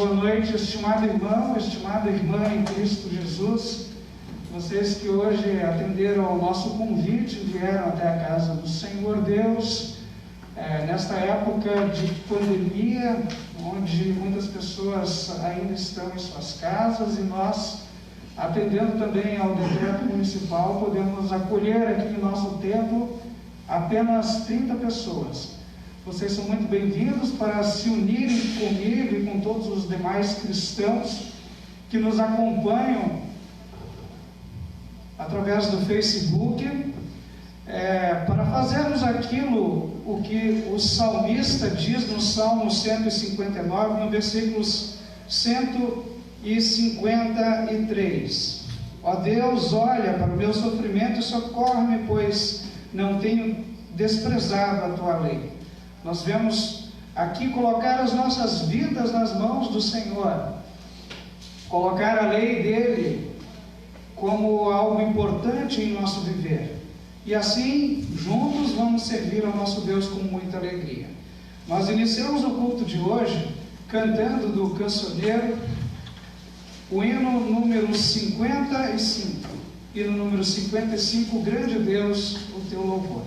boa noite, estimado irmão, estimada irmã em Cristo Jesus, vocês que hoje atenderam ao nosso convite, vieram até a casa do Senhor Deus, nesta época de pandemia, onde muitas pessoas ainda estão em suas casas, e nós, atendendo também ao decreto municipal, podemos acolher aqui no nosso templo apenas 30 pessoas. Vocês são muito bem-vindos para se unirem comigo e com todos os demais cristãos que nos acompanham através do Facebook, para fazermos aquilo o que o salmista diz no Salmo 159, no versículos 153. Ó Deus, olha para o meu sofrimento e socorre-me, pois não tenho desprezado a tua lei. Nós vemos aqui colocar as nossas vidas nas mãos do Senhor, colocar a lei dele como algo importante em nosso viver, e assim juntos vamos servir ao nosso Deus com muita alegria. Nós iniciamos o culto de hoje cantando do cancioneiro o hino número 55, e no número 55, grande Deus, o teu louvor.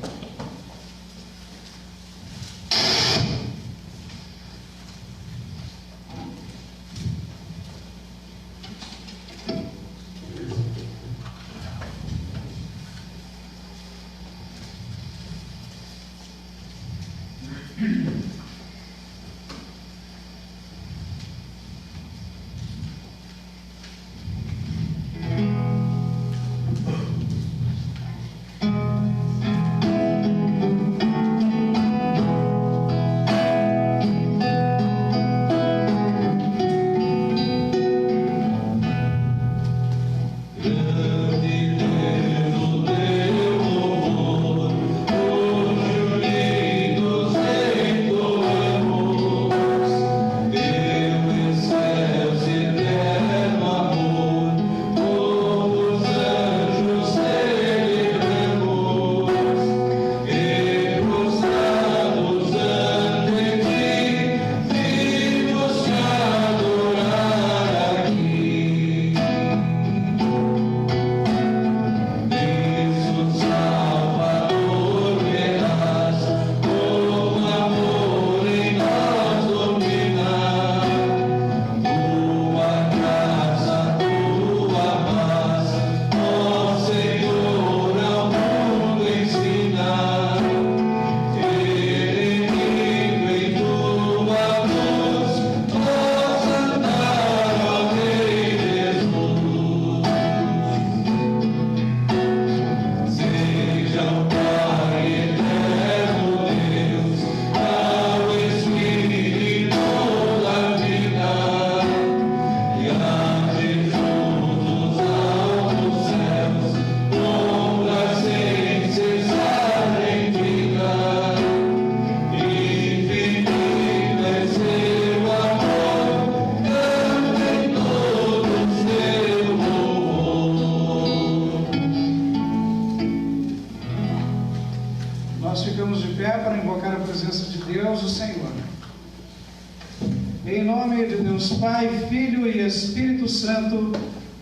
Pai, Filho e Espírito Santo.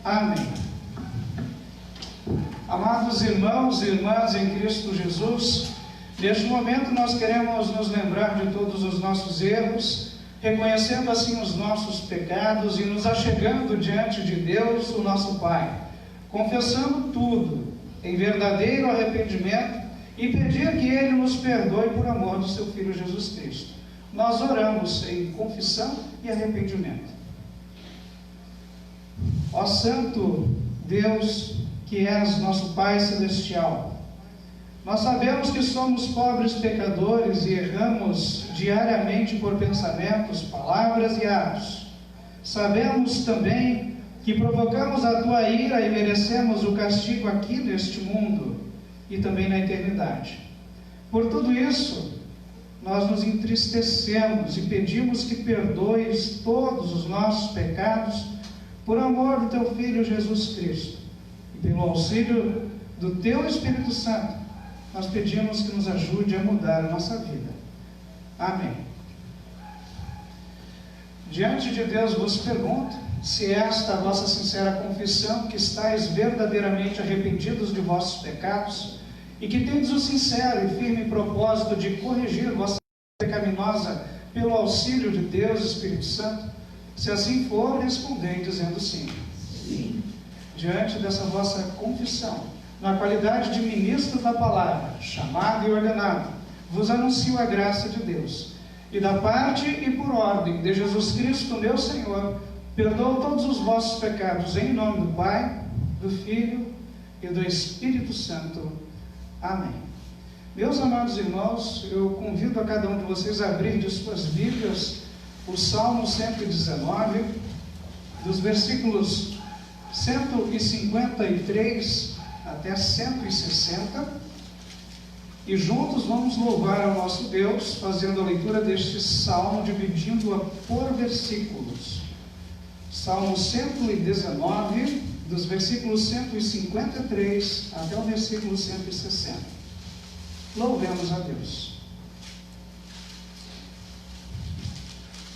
Amém. Amados irmãos e irmãs em Cristo Jesus, neste momento nós queremos nos lembrar de todos os nossos erros, reconhecendo assim os nossos pecados e nos achegando diante de Deus, o nosso Pai, confessando tudo em verdadeiro arrependimento e pedir que Ele nos perdoe por amor do seu Filho Jesus Cristo. Nós oramos em confissão e arrependimento. Ó Santo Deus, que és nosso Pai Celestial, nós sabemos que somos pobres pecadores e erramos diariamente por pensamentos, palavras e atos. Sabemos também que provocamos a tua ira e merecemos o castigo aqui neste mundo e também na eternidade. Por tudo isso, nós nos entristecemos e pedimos que perdoes todos os nossos pecados por amor do teu Filho Jesus Cristo. E pelo auxílio do teu Espírito Santo, nós pedimos que nos ajude a mudar a nossa vida. Amém. Diante de Deus vos pergunto, se esta é a vossa sincera confissão, que estáis verdadeiramente arrependidos de vossos pecados, e que tendes o sincero e firme propósito de corrigir vossa pecaminosa pelo auxílio de Deus Espírito Santo. Se assim for, respondei dizendo sim. Sim. Diante dessa vossa confissão, na qualidade de ministro da palavra, chamado e ordenado, vos anuncio a graça de Deus, e da parte e por ordem de Jesus Cristo, meu Senhor, perdoo todos os vossos pecados, em nome do Pai, do Filho e do Espírito Santo. Amém. Meus amados irmãos, eu convido a cada um de vocês a abrir de suas Bíblias o Salmo 119, dos versículos 153 até 160, e juntos vamos louvar ao nosso Deus, fazendo a leitura deste salmo, dividindo-a por versículos. Salmo 119, dos versículos 153 até o versículo 160. Louvemos a Deus.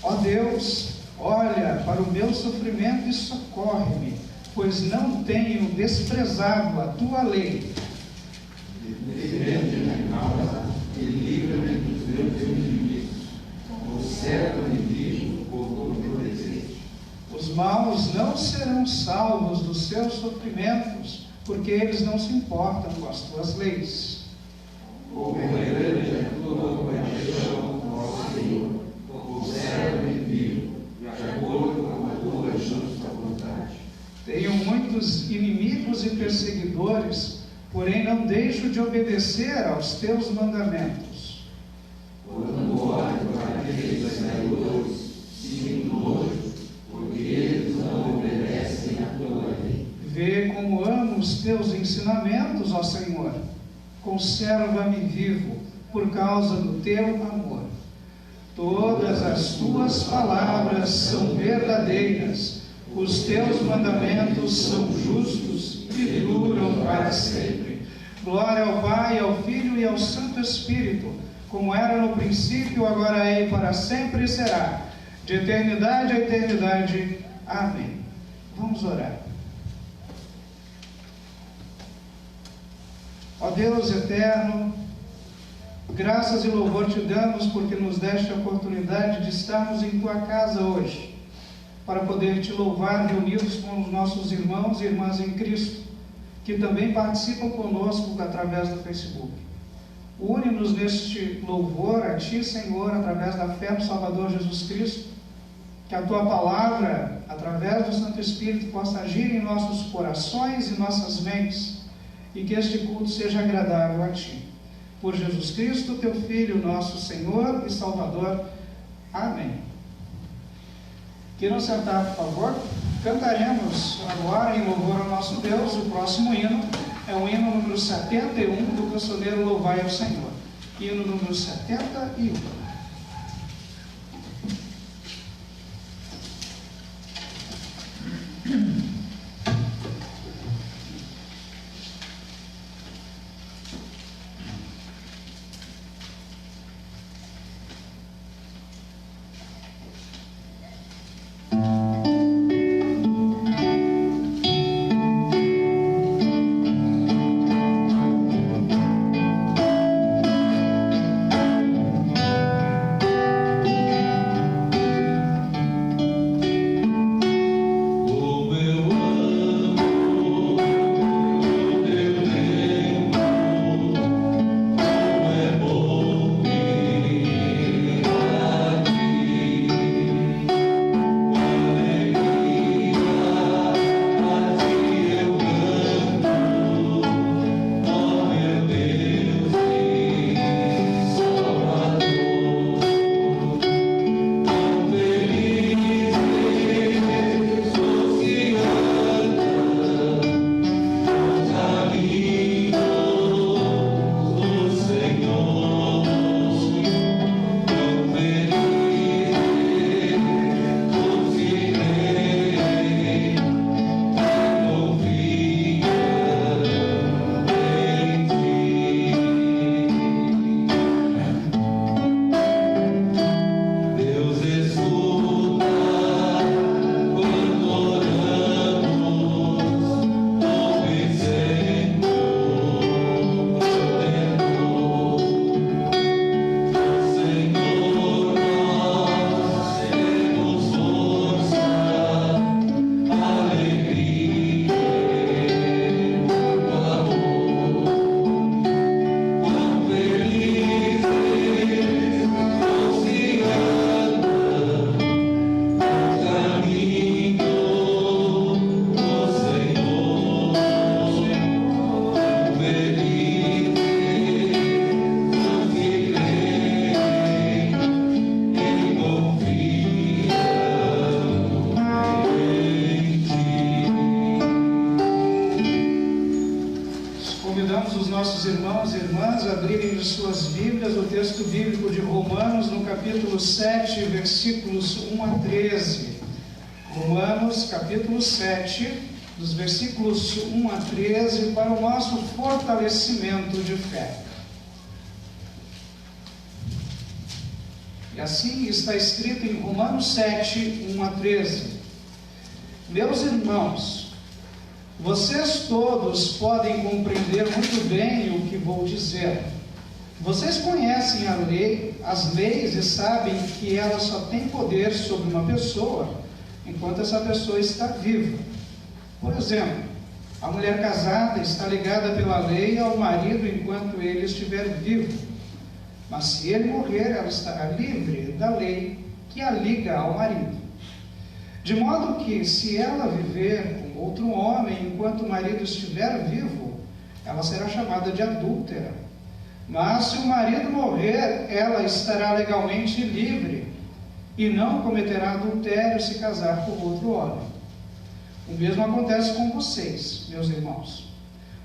Ó Deus, olha para o meu sofrimento e socorre-me, pois não tenho desprezado a tua lei. Defende minha causa e livra-me dos meus inimigos. Conserva-me vivo por teu desejo. Os maus não serão salvos dos seus sofrimentos, porque eles não se importam com as tuas leis. Como é grande a tua compaixão, ó Senhor, conserva-me vivo, de acordo com a tua justa vontade. Tenho muitos inimigos e perseguidores, porém não deixo de obedecer aos teus mandamentos. Quando olho para aqueles traidores, sinto nojo, porque eles não obedecem à tua lei. Vê como amo os teus ensinamentos, ó Senhor. Conserva-me vivo por causa do teu amor. Todas as tuas palavras são verdadeiras, os teus mandamentos são justos e duram para sempre. Glória ao Pai, ao Filho e ao Santo Espírito, como era no princípio, agora é e para sempre será, de eternidade a eternidade. Amém. Vamos orar. Ó Deus eterno, graças e louvor te damos porque nos deste a oportunidade de estarmos em tua casa hoje, para poder te louvar reunidos com os nossos irmãos e irmãs em Cristo, que também participam conosco através do Facebook. Une-nos neste louvor a ti, Senhor, através da fé no Salvador Jesus Cristo, que a tua palavra, através do Santo Espírito, possa agir em nossos corações e nossas mentes, e que este culto seja agradável a ti. Por Jesus Cristo, teu Filho, nosso Senhor e Salvador. Amém. Queiram sentar, por favor. Cantaremos agora em louvor ao nosso Deus. O próximo hino é o hino número 71 do cancioneiro Louvai ao Senhor. Hino número 71. nossos irmãos e irmãs abrirem de suas Bíblias o texto bíblico de Romanos, no capítulo 7, versículos 1 a 13. Romanos, capítulo 7, dos versículos 1 a 13, para o nosso fortalecimento de fé. E assim está escrito em Romanos 7, 1 a 13. Meus irmãos, vocês todos podem compreender muito bem o que vou dizer. Vocês conhecem a lei, as leis, e sabem que ela só tem poder sobre uma pessoa enquanto essa pessoa está viva. Por exemplo, a mulher casada está ligada pela lei ao marido enquanto ele estiver vivo. Mas se ele morrer, ela estará livre da lei que a liga ao marido. De modo que, se ela viver com outro homem enquanto o marido estiver vivo, ela será chamada de adúltera. Mas se o marido morrer, ela estará legalmente livre e não cometerá adultério se casar com outro homem. O mesmo acontece com vocês, meus irmãos.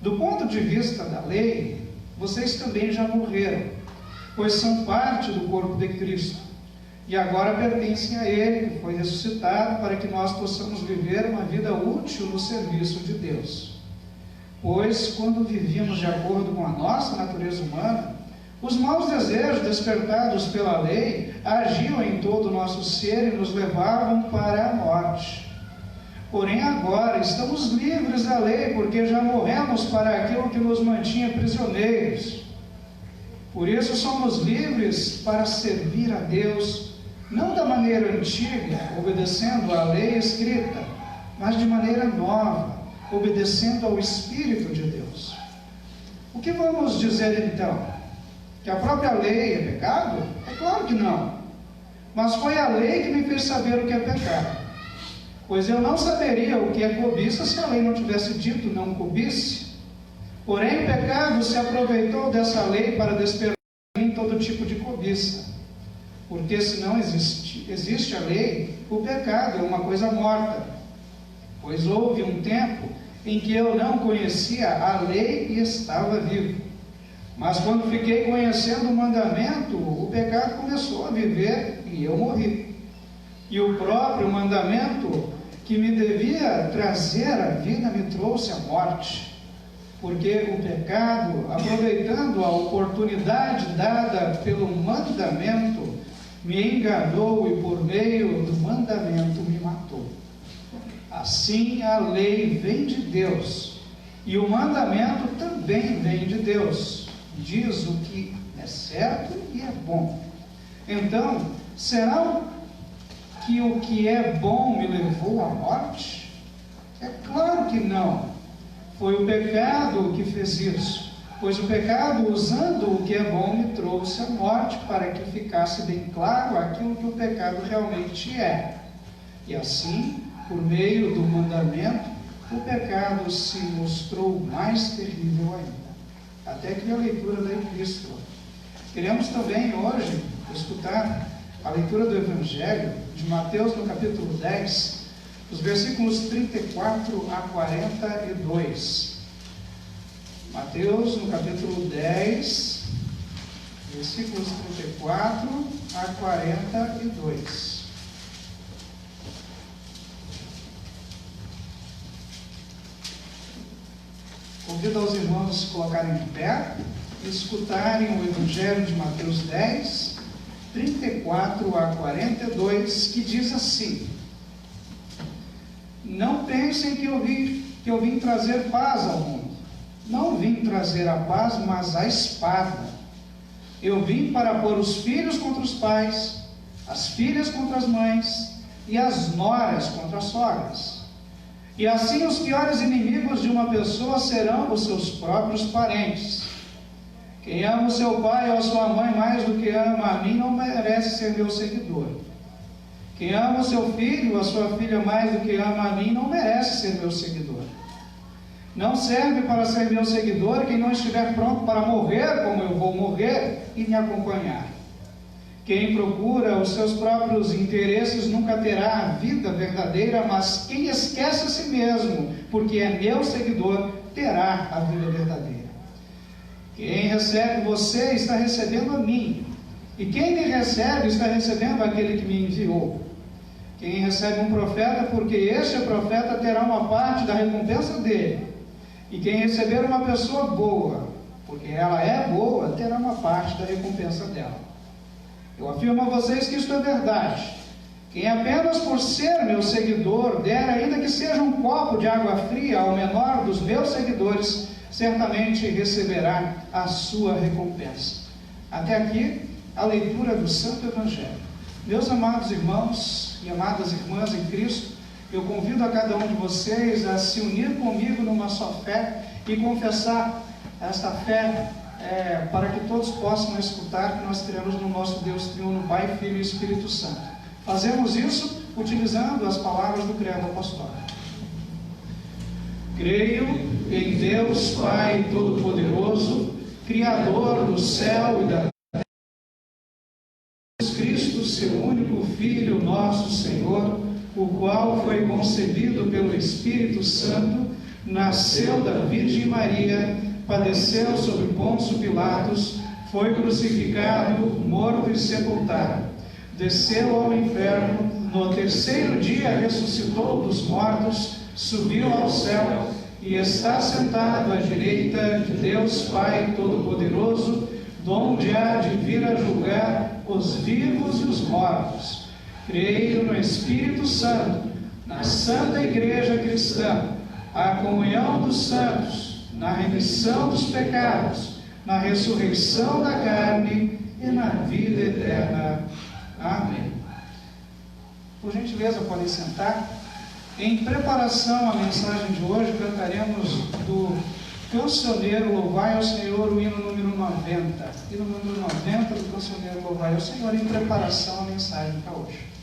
Do ponto de vista da lei, vocês também já morreram, pois são parte do corpo de Cristo, e agora pertencem a Ele, que foi ressuscitado, para que nós possamos viver uma vida útil no serviço de Deus. Pois, quando vivíamos de acordo com a nossa natureza humana, os maus desejos despertados pela lei agiam em todo o nosso ser e nos levavam para a morte. Porém, agora estamos livres da lei, porque já morremos para aquilo que nos mantinha prisioneiros. Por isso somos livres para servir a Deus, não da maneira antiga, obedecendo à lei escrita, mas de maneira nova, obedecendo ao Espírito de Deus. O que vamos dizer então? Que a própria lei é pecado? É claro que não. Mas foi a lei que me fez saber o que é pecado. Pois eu não saberia o que é cobiça se a lei não tivesse dito não cobice. Porém, o pecado se aproveitou dessa lei para despertar em mim todo tipo de cobiça. Porque se não existe a lei, o pecado é uma coisa morta. Pois houve um tempo em que eu não conhecia a lei e estava vivo. Mas quando fiquei conhecendo o mandamento, o pecado começou a viver e eu morri. E o próprio mandamento que me devia trazer a vida me trouxe a morte. Porque o pecado, aproveitando a oportunidade dada pelo mandamento, me enganou e por meio do mandamento me matou. Assim a lei vem de Deus e o mandamento também vem de Deus. Diz o que é certo e é bom. Então, será que o que é bom me levou à morte? É claro que não. Foi o pecado que fez isso, pois o pecado, usando o que é bom, me trouxe a morte, para que ficasse bem claro aquilo que o pecado realmente é. E assim, por meio do mandamento, o pecado se mostrou mais terrível ainda. Até aqui a leitura da Epístola. Queremos também hoje escutar a leitura do Evangelho de Mateus no capítulo 10, os versículos 34 a 42. Mateus no capítulo 10, versículos 34 a 42. Convido aos irmãos a se colocarem de pé e escutarem o Evangelho de Mateus 10, 34 a 42, que diz assim: Não pensem que eu vim trazer paz ao mundo. Não vim trazer a paz, mas a espada. Eu vim para pôr os filhos contra os pais, as filhas contra as mães e as noras contra as sogras. E assim os piores inimigos de uma pessoa serão os seus próprios parentes. Quem ama o seu pai ou a sua mãe mais do que ama a mim não merece ser meu seguidor. Quem ama o seu filho ou a sua filha mais do que ama a mim não merece ser meu seguidor. Não serve para ser meu seguidor quem não estiver pronto para morrer como eu vou morrer e me acompanhar. Quem procura os seus próprios interesses nunca terá a vida verdadeira, mas quem esquece a si mesmo, porque é meu seguidor, terá a vida verdadeira. Quem recebe você está recebendo a mim, e quem me recebe está recebendo aquele que me enviou. Quem recebe um profeta, porque este profeta terá uma parte da recompensa dele. E quem receber uma pessoa boa, porque ela é boa, terá uma parte da recompensa dela. Eu afirmo a vocês que isto é verdade. Quem apenas por ser meu seguidor der, ainda que seja um copo de água fria ao menor dos meus seguidores, certamente receberá a sua recompensa. Até aqui, a leitura do Santo Evangelho. Meus amados irmãos e amadas irmãs em Cristo, eu convido a cada um de vocês a se unir comigo numa só fé e confessar esta fé para que todos possam escutar que nós cremos no nosso Deus triuno, Pai, Filho e Espírito Santo. Fazemos isso utilizando as palavras do Credo Apostólico. Creio em Deus Pai Todo-Poderoso, Criador do céu e da terra, Jesus Cristo, seu único Filho, nosso Senhor, o qual foi concebido pelo Espírito Santo, nasceu da Virgem Maria, padeceu sob Pôncio Pilatos, foi crucificado, morto e sepultado, desceu ao inferno, no terceiro dia ressuscitou dos mortos, subiu ao céu e está sentado à direita de Deus Pai Todo-Poderoso, donde há de vir a julgar os vivos e os mortos. Creio no Espírito Santo, na Santa Igreja Cristã, a comunhão dos santos, na remissão dos pecados, na ressurreição da carne e na vida eterna. Amém. Por gentileza, podem sentar. Em preparação à mensagem de hoje, cantaremos do Cancioneiro Louvai ao Senhor, o hino número 90. Hino número 90 do Cancioneiro Louvai ao Senhor, em preparação à mensagem para hoje.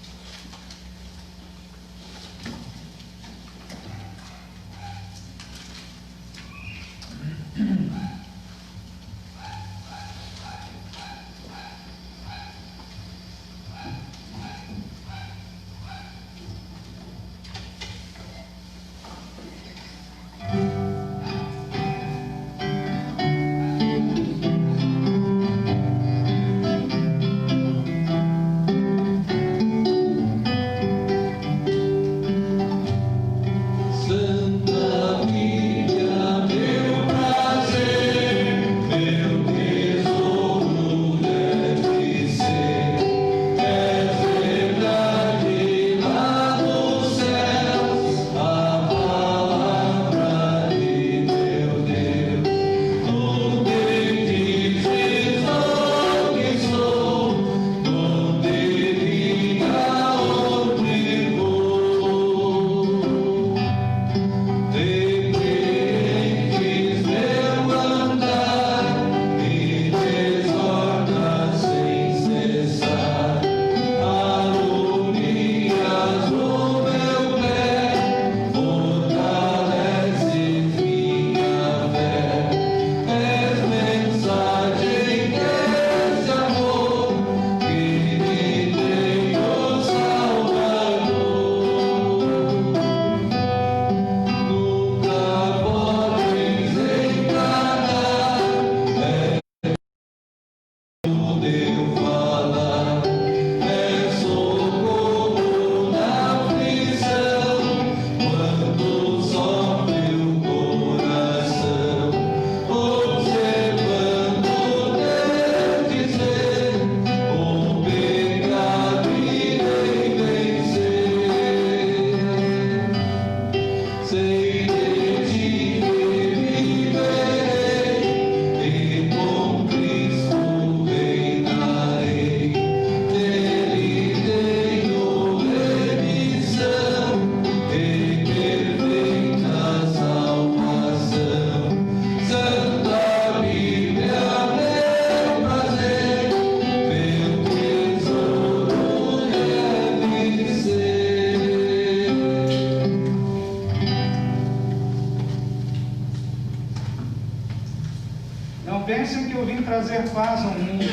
Pensem que eu vim trazer paz ao mundo.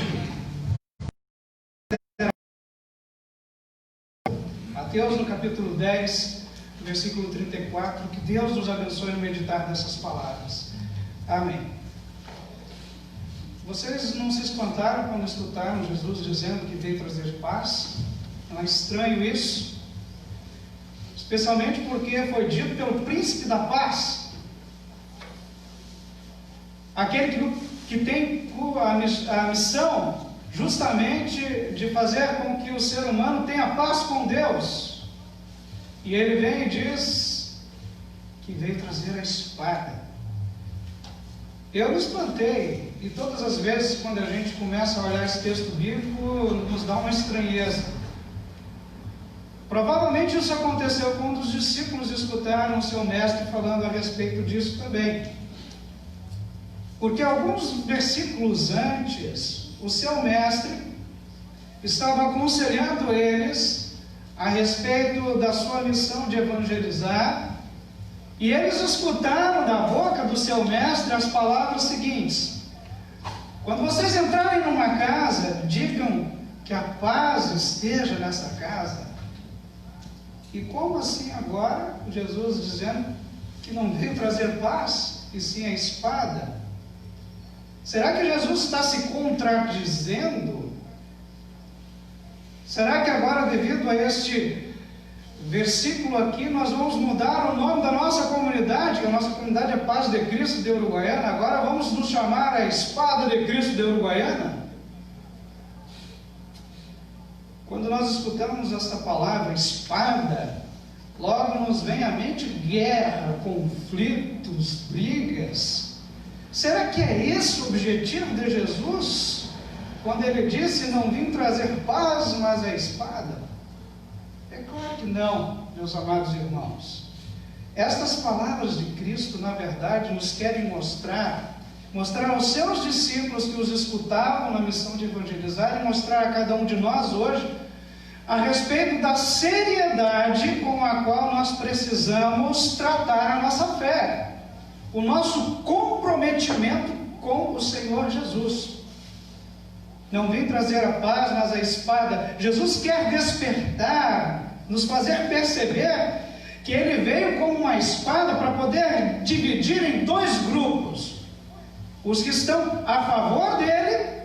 Mateus, no capítulo 10, versículo 34, que Deus nos abençoe no meditar dessas palavras. Amém. Vocês não se espantaram quando escutaram Jesus dizendo que veio trazer paz? Não é estranho isso? Especialmente porque foi dito pelo príncipe da paz, aquele que tem a missão justamente de fazer com que o ser humano tenha paz com Deus. E ele vem e diz que veio trazer a espada. Eu me espantei, e todas as vezes quando a gente começa a olhar esse texto bíblico, nos dá uma estranheza. Provavelmente isso aconteceu quando os discípulos escutaram o seu mestre falando a respeito disso também. Porque alguns versículos antes, o seu mestre estava aconselhando eles a respeito da sua missão de evangelizar, e eles escutaram da boca do seu mestre as palavras seguintes: quando vocês entrarem numa casa, digam que a paz esteja nessa casa. E como assim agora, Jesus dizendo que não veio trazer paz, e sim a espada? Será que Jesus está se contradizendo? Será que agora, devido a este versículo aqui, nós vamos mudar o nome da nossa comunidade, que a nossa comunidade é Paz de Cristo de Uruguaiana, agora vamos nos chamar a Espada de Cristo de Uruguaiana? Quando nós escutamos essa palavra, espada, logo nos vem à mente guerra, conflitos, brigas. Será que é esse o objetivo de Jesus? Quando ele disse, não vim trazer paz, mas a espada? É claro que não, meus amados irmãos. Estas palavras de Cristo, na verdade, nos querem mostrar aos seus discípulos que os escutavam na missão de evangelizar, e mostrar a cada um de nós hoje a respeito da seriedade com a qual nós precisamos tratar a nossa fé, o nosso comprometimento com o Senhor Jesus. Não vim trazer a paz, mas a espada. Jesus quer despertar, nos fazer perceber que ele veio como uma espada para poder dividir em dois grupos: os que estão a favor dele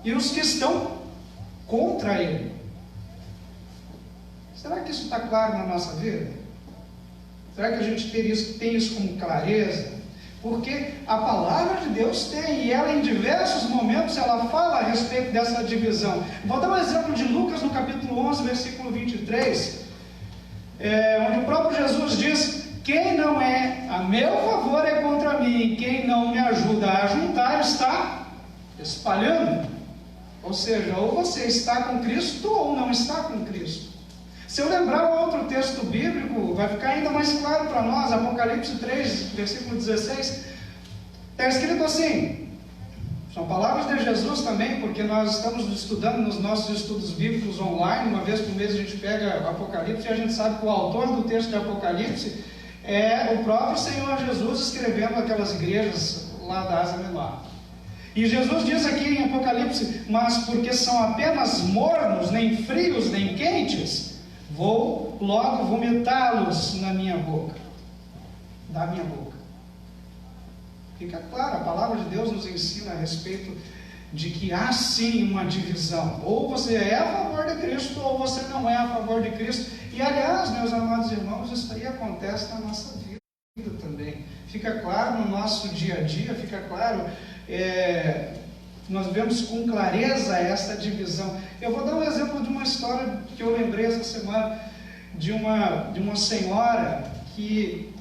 e os que estão contra ele. Será que isso está claro na nossa vida? Será que a gente tem isso como clareza? Porque a palavra de Deus tem, e ela em diversos momentos ela fala a respeito dessa divisão. Vou dar um exemplo de Lucas no capítulo 11, versículo 23, onde o próprio Jesus diz: quem não é a meu favor é contra mim, quem não me ajuda a juntar está espalhando. Ou seja, ou você está com Cristo ou não está com Cristo. Se eu lembrar outro texto bíblico, vai ficar ainda mais claro para nós. Apocalipse 3, versículo 16, está escrito assim, são palavras de Jesus também, porque nós estamos estudando nos nossos estudos bíblicos online, uma vez por mês a gente pega o Apocalipse, e a gente sabe que o autor do texto de Apocalipse é o próprio Senhor Jesus escrevendo aquelas igrejas lá da Ásia Menor. E Jesus diz aqui em Apocalipse: mas porque são apenas mornos, nem frios, nem quentes, vou logo vomitá-los na minha boca, da minha boca. Fica claro, a palavra de Deus nos ensina a respeito de que há sim uma divisão: ou você é a favor de Cristo, ou você não é a favor de Cristo. E aliás, meus amados irmãos, isso aí acontece na nossa vida também. Fica claro no nosso dia a dia, fica claro, nós vemos com clareza essa divisão. Eu vou dar um exemplo de uma história que eu lembrei essa semana, de uma senhora que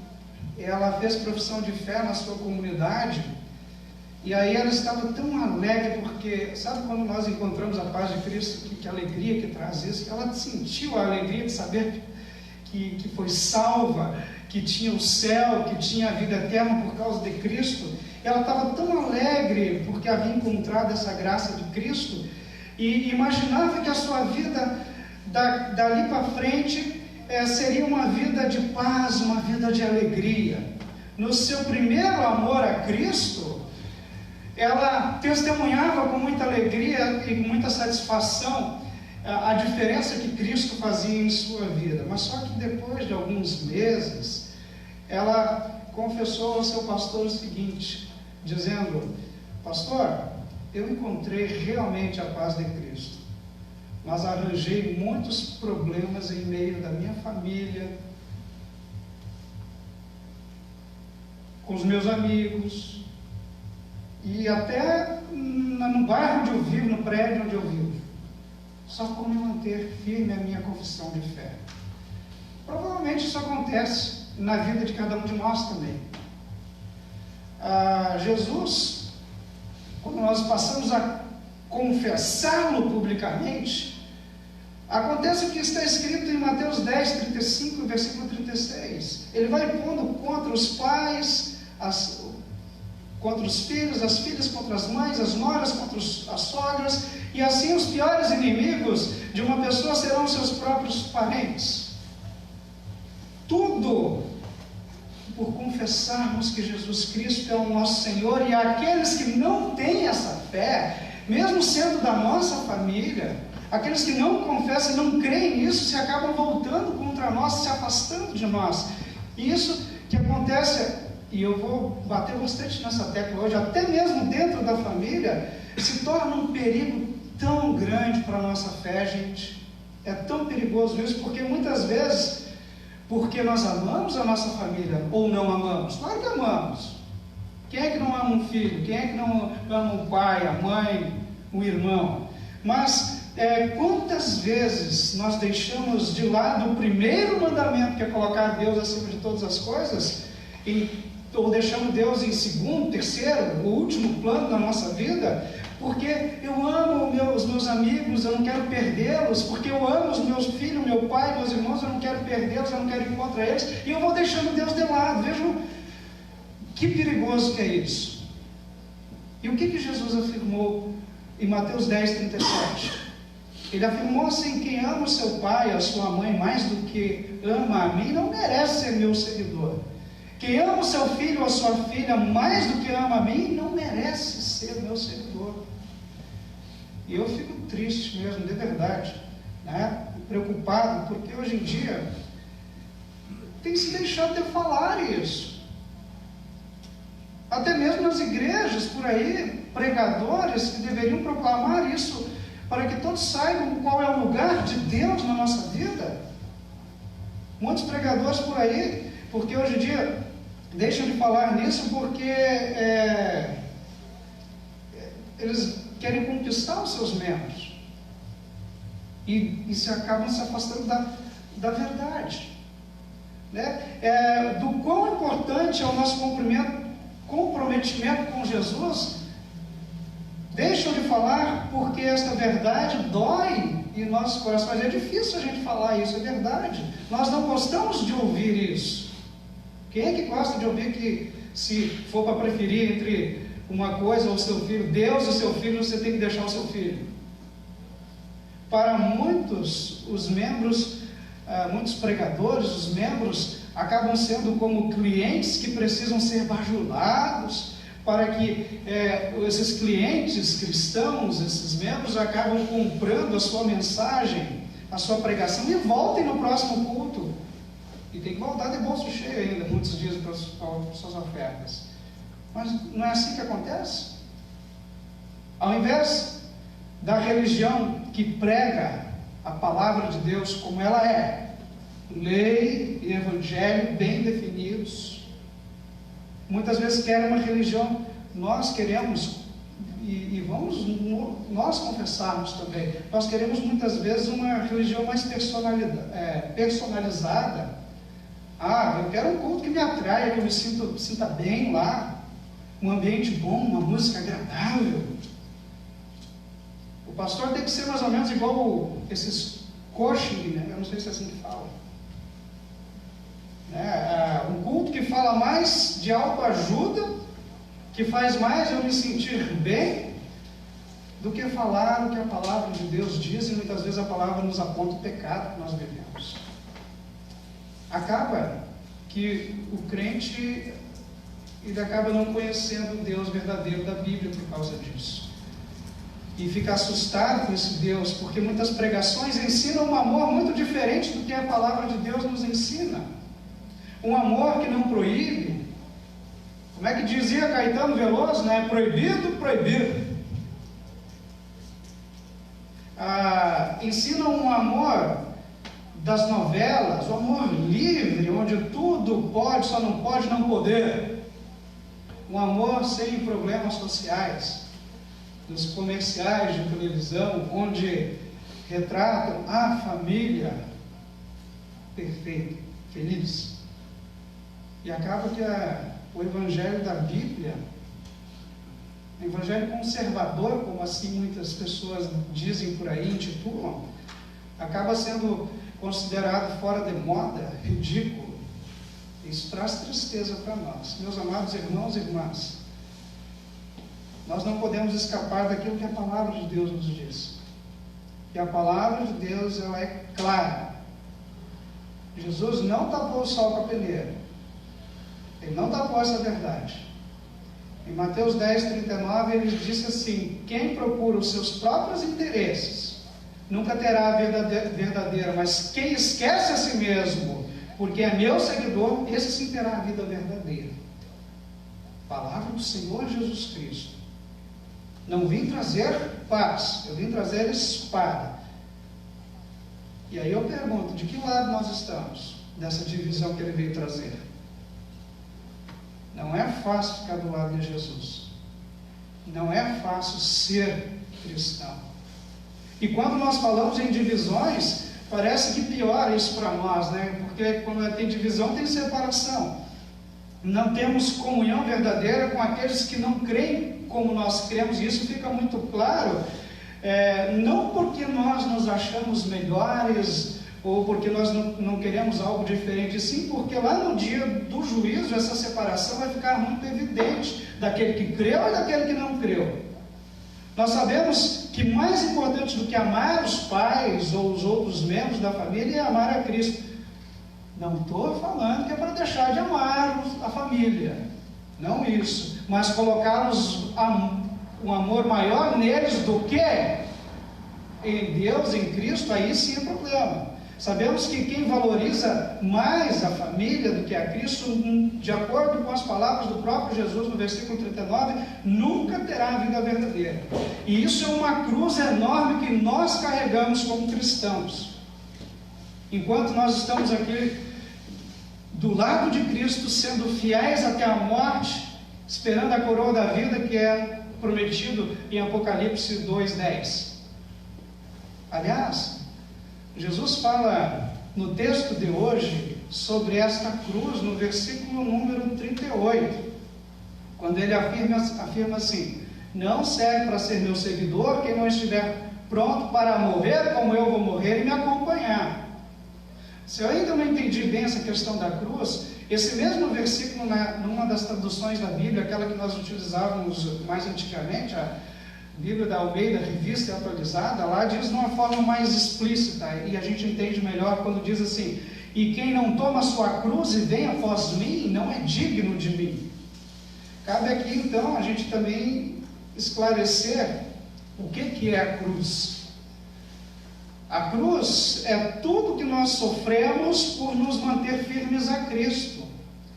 ela fez profissão de fé na sua comunidade, e aí ela estava tão alegre, porque sabe quando nós encontramos a paz de Cristo, que alegria que traz isso? Ela sentiu a alegria de saber que foi salva, que tinha o céu, que tinha a vida eterna por causa de Cristo. Ela estava tão alegre porque havia encontrado essa graça de Cristo, e imaginava que a sua vida dali para frente seria uma vida de paz, uma vida de alegria. No seu primeiro amor a Cristo, ela testemunhava com muita alegria e com muita satisfação a diferença que Cristo fazia em sua vida. Mas só que depois de alguns meses, ela confessou ao seu pastor o seguinte, dizendo: pastor, eu encontrei realmente a paz de Cristo, mas arranjei muitos problemas em meio da minha família, com os meus amigos, e até no bairro onde eu vivo, no prédio onde eu vivo, só por me manter firme a minha confissão de fé. Provavelmente isso acontece na vida de cada um de nós também. Jesus, quando nós passamos a confessá-lo publicamente, acontece o que está escrito em Mateus 10, 35, versículo 36. Ele vai pondo contra os pais, contra os filhos, as filhas contra as mães, as noras contra as sogras, e assim os piores inimigos de uma pessoa serão os seus próprios parentes. Tudo por confessarmos que Jesus Cristo é o nosso Senhor, e aqueles que não têm essa fé, mesmo sendo da nossa família, aqueles que não confessam e não creem nisso, se acabam voltando contra nós, se afastando de nós. E isso que acontece, e eu vou bater bastante nessa tecla hoje, até mesmo dentro da família, se torna um perigo tão grande para a nossa fé, gente. É tão perigoso isso, porque muitas vezes, porque nós amamos a nossa família ou não amamos? Claro que amamos. Quem é que não ama um filho? Quem é que não ama o pai, a mãe, o irmão? Mas quantas vezes nós deixamos de lado o primeiro mandamento, que é colocar Deus acima de todas as coisas, ou deixamos Deus em segundo, terceiro, o último plano da nossa vida, porque eu amo os meus amigos, eu não quero perdê-los, porque eu amo os meus filhos, meu pai, meus irmãos, eu não quero perdê-los, eu não quero ir contra eles, e eu vou deixando Deus de lado. Vejam que perigoso que é isso. E o que Jesus afirmou em Mateus 10, 37? Ele afirmou assim: quem ama o seu pai, a sua mãe, mais do que ama a mim, não merece ser meu seguidor. Quem ama o seu filho ou a sua filha mais do que ama a mim, não merece ser meu seguidor. E eu fico triste mesmo, de verdade, né? Preocupado, porque hoje em dia tem se deixado de falar isso. Até mesmo nas igrejas por aí, pregadores que deveriam proclamar isso, para que todos saibam qual é o lugar de Deus na nossa vida. Muitos pregadores por aí, porque hoje em dia deixam de falar nisso porque eles querem conquistar os seus membros e se acabam se afastando da verdade, né? Do quão importante é o nosso comprometimento com Jesus, deixam de falar porque esta verdade dói em nossos corações. É difícil a gente falar isso, é verdade. Nós não gostamos de ouvir isso. Quem é que gosta de ouvir que, se for para preferir entre uma coisa ou o seu filho, Deus e seu filho, você tem que deixar o seu filho? Para muitos, os membros, muitos pregadores, os membros acabam sendo como clientes que precisam ser bajulados, para que esses clientes cristãos, esses membros, acabam comprando a sua mensagem, a sua pregação, e voltem no próximo culto. E tem que voltar de bolso cheio ainda, muitos dias, para as suas ofertas. Mas não é assim que acontece? Ao invés da religião que prega a palavra de Deus como ela é, lei e evangelho bem definidos, muitas vezes querem uma religião, nós queremos, e vamos nós confessarmos também, nós queremos muitas vezes uma religião mais personalizada. Eu quero um culto que me atraia, que eu me sinta bem lá, um ambiente bom, uma música agradável. O pastor tem que ser mais ou menos igual esses coaching, né? Eu não sei se é assim que fala. Um culto que fala mais de autoajuda, que faz mais eu me sentir bem, do que falar o que a palavra de Deus diz, e muitas vezes a palavra nos aponta o pecado que nós vivemos. Acaba que o crente ele acaba não conhecendo o Deus verdadeiro da Bíblia por causa disso. E fica assustado com esse Deus, porque muitas pregações ensinam um amor muito diferente do que a palavra de Deus nos ensina. Um amor que não proíbe. Como é que dizia Caetano Veloso, né? Proibido, proibido. ensinam um amor das novelas, o amor livre, onde tudo pode, só não pode não poder. Um amor sem problemas sociais, nos comerciais de televisão, onde retratam a família perfeita, feliz. E acaba que o evangelho da Bíblia, o evangelho conservador, como assim muitas pessoas dizem por aí, intitulam, acaba sendo considerado fora de moda, ridículo. Isso traz tristeza para nós. Meus amados irmãos e irmãs, nós não podemos escapar daquilo que a palavra de Deus nos diz. E a palavra de Deus, ela é clara. Jesus não tapou o sol com a peneira. Ele não tapou essa verdade. Em Mateus 10:39, ele disse assim: quem procura os seus próprios interesses nunca terá a vida verdadeira, mas quem esquece a si mesmo, porque é meu seguidor, esse sim terá a vida verdadeira. Palavra do Senhor Jesus Cristo. Não vim trazer paz, eu vim trazer espada. E aí eu pergunto, de que lado nós estamos dessa divisão que ele veio trazer? Não é fácil ficar do lado de Jesus. Não é fácil ser cristão. E quando nós falamos em divisões, parece que piora isso para nós, né? Porque quando tem divisão, tem separação. Não temos comunhão verdadeira com aqueles que não creem como nós cremos, e isso fica muito claro, não porque nós nos achamos melhores, ou porque nós não queremos algo diferente, sim porque lá no dia do juízo, essa separação vai ficar muito evidente, daquele que creu e daquele que não creu. Nós sabemos que mais importante do que amar os pais ou os outros membros da família é amar a Cristo. Não estou falando que é para deixar de amar a família, não isso, mas colocarmos um amor maior neles do que em Deus, em Cristo, aí sim é problema. Sabemos que quem valoriza mais a família do que a Cristo, de acordo com as palavras do próprio Jesus no versículo 39, nunca terá a vida verdadeira. E isso é uma cruz enorme que nós carregamos como cristãos. Enquanto nós estamos aqui do lado de Cristo, sendo fiéis até a morte, esperando a coroa da vida que é prometido em Apocalipse 2:10. Aliás, Jesus fala no texto de hoje sobre esta cruz, no versículo número 38, quando ele afirma assim: não serve para ser meu seguidor quem não estiver pronto para morrer como eu vou morrer e me acompanhar. Se eu ainda não entendi bem essa questão da cruz, esse mesmo versículo, numa das traduções da Bíblia, aquela que nós utilizávamos mais antigamente, a Bíblia da Almeida, revista e atualizada, lá diz de uma forma mais explícita, e a gente entende melhor quando diz assim: e quem não toma a sua cruz e vem após mim, não é digno de mim. Cabe aqui então a gente também esclarecer o que é a cruz. A cruz é tudo que nós sofremos por nos manter firmes a Cristo.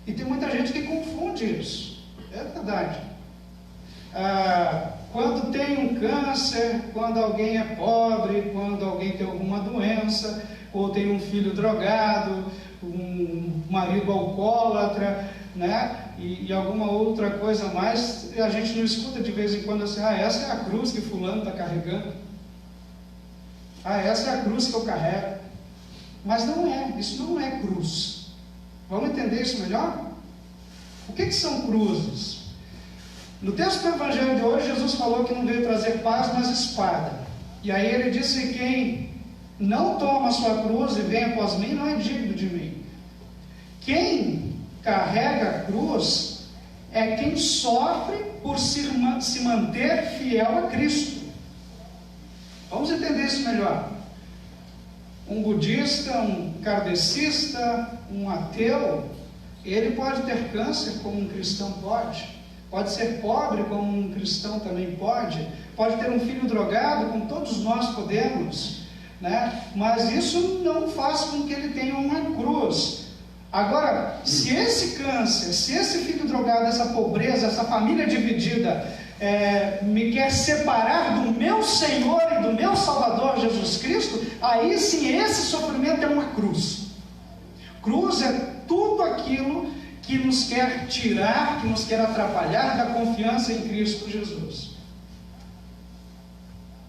E tem muita gente que confunde isso. É verdade. Quando tem um câncer, quando alguém é pobre, quando alguém tem alguma doença, ou tem um filho drogado, um marido alcoólatra, né? E alguma outra coisa mais, a gente não escuta de vez em quando assim: essa é a cruz que fulano está carregando. Essa é a cruz que eu carrego. Mas não é, isso não é cruz. Vamos entender isso melhor? O que são cruzes? No texto do Evangelho de hoje, Jesus falou que não veio trazer paz, mas espada. E aí ele disse: quem não toma a sua cruz e vem após mim, não é digno de mim. Quem carrega a cruz é quem sofre por se manter fiel a Cristo. Vamos entender isso melhor. Um budista, um kardecista, um ateu, ele pode ter câncer como um cristão pode ser pobre como um cristão também pode ter um filho drogado como todos nós podemos, né? Mas isso não faz com que ele tenha uma cruz. Agora, se esse câncer, se esse filho drogado, essa pobreza, essa família dividida, me quer separar do meu Senhor e do meu Salvador Jesus Cristo, aí sim esse sofrimento é uma cruz. Cruz é tudo aquilo que nos quer tirar, que nos quer atrapalhar da confiança em Cristo Jesus.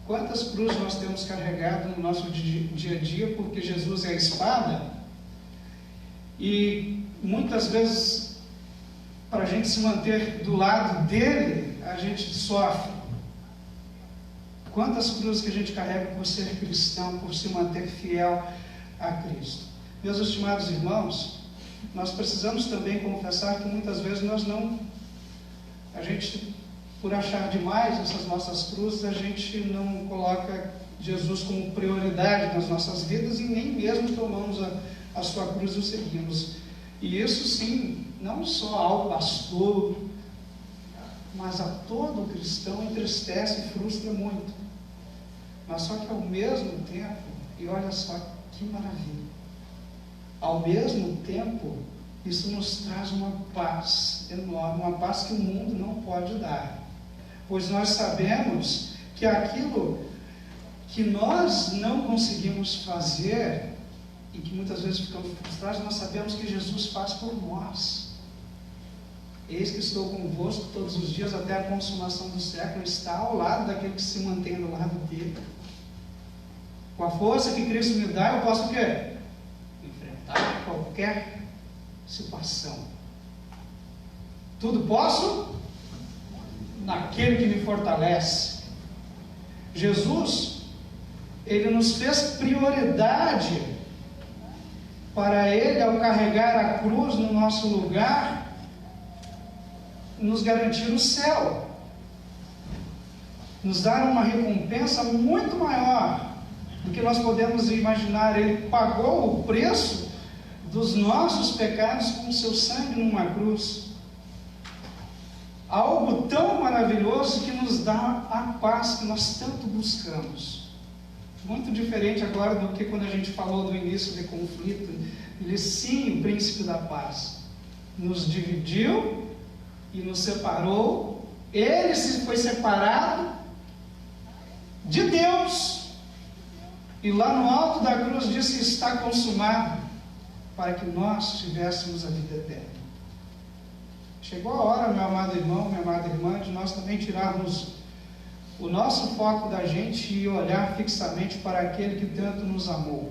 Quantas cruzes nós temos carregado no nosso dia a dia, porque Jesus é a espada, e muitas vezes, para a gente se manter do lado dele, a gente sofre. Quantas cruzes que a gente carrega por ser cristão, por se manter fiel a Cristo. Meus estimados irmãos, nós precisamos também confessar que muitas vezes a gente, por achar demais essas nossas cruzes, a gente não coloca Jesus como prioridade nas nossas vidas e nem mesmo tomamos a sua cruz e o seguimos. E isso sim, não só ao pastor, mas a todo cristão entristece e frustra muito. Mas só que ao mesmo tempo, e olha só que maravilha, ao mesmo tempo, isso nos traz uma paz enorme, uma paz que o mundo não pode dar. Pois nós sabemos que aquilo que nós não conseguimos fazer, e que muitas vezes ficamos frustrados, nós sabemos que Jesus faz por nós. Eis que estou convosco todos os dias até a consumação do século. Está ao lado daquele que se mantém do lado dele. Com a força que Cristo me dá, eu posso o quê? Enfrentar qualquer situação. Tudo posso naquele que me fortalece. Jesus, ele nos fez prioridade para ele, ao carregar a cruz no nosso lugar, nos garantir o céu, nos dar uma recompensa muito maior do que nós podemos imaginar. Ele pagou o preço dos nossos pecados com o seu sangue numa cruz. Algo tão maravilhoso que nos dá a paz que nós tanto buscamos. Muito diferente agora do que quando a gente falou do início do conflito. Ele sim, o príncipe da paz, nos dividiu e nos separou. Ele foi separado de Deus, e lá no alto da cruz disse: está consumado, para que nós tivéssemos a vida eterna. Chegou a hora, meu amado irmão, minha amada irmã, de nós também tirarmos o nosso foco da gente e olhar fixamente para aquele que tanto nos amou.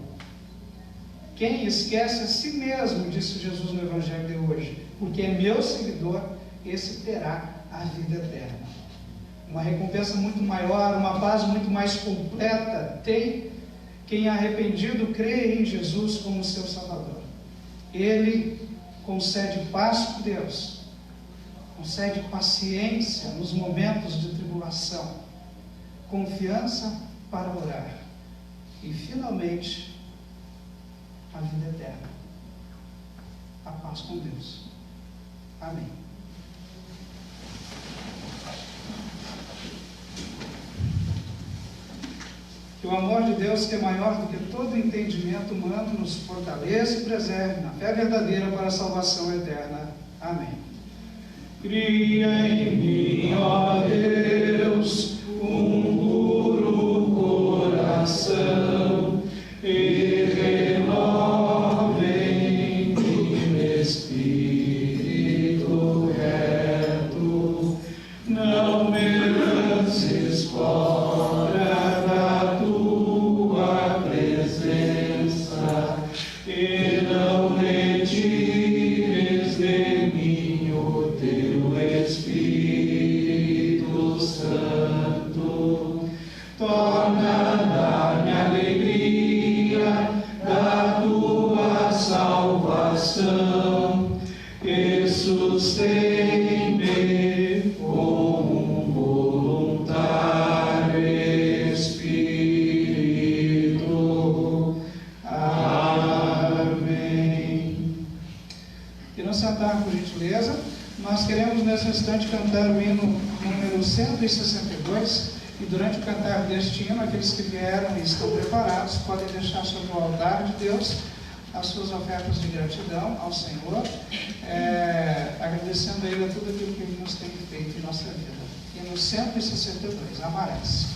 Quem esquece a si mesmo, disse Jesus no Evangelho de hoje, porque é meu seguidor, esse terá a vida eterna. Uma recompensa muito maior, uma paz muito mais completa tem quem arrependido crê em Jesus como seu Salvador. Ele concede paz por Deus, concede paciência nos momentos de tribulação, confiança para orar e finalmente a vida eterna, a paz com Deus. Amém. Que o amor de Deus, que é maior do que todo entendimento humano, nos fortaleça e preserve na fé verdadeira para a salvação eterna. Amém. Cria em mim, ó Deus, um puro coração e renova em mim espírito reto. Não me lances fora da tua presença e não retires de mim o teu Espírito Santo. Torna a dar-me alegria da tua salvação e sustém-me como um voluntário espírito. Amém. E não sentar, por gentileza, nós queremos nesse instante cantar o hino número 162, e durante o cantar deste hino, aqueles que vieram e estão preparados podem deixar sobre o altar de Deus as suas ofertas de gratidão ao Senhor, agradecendo a Ele a tudo aquilo que Ele nos tem feito em nossa vida. no 162, Amarás.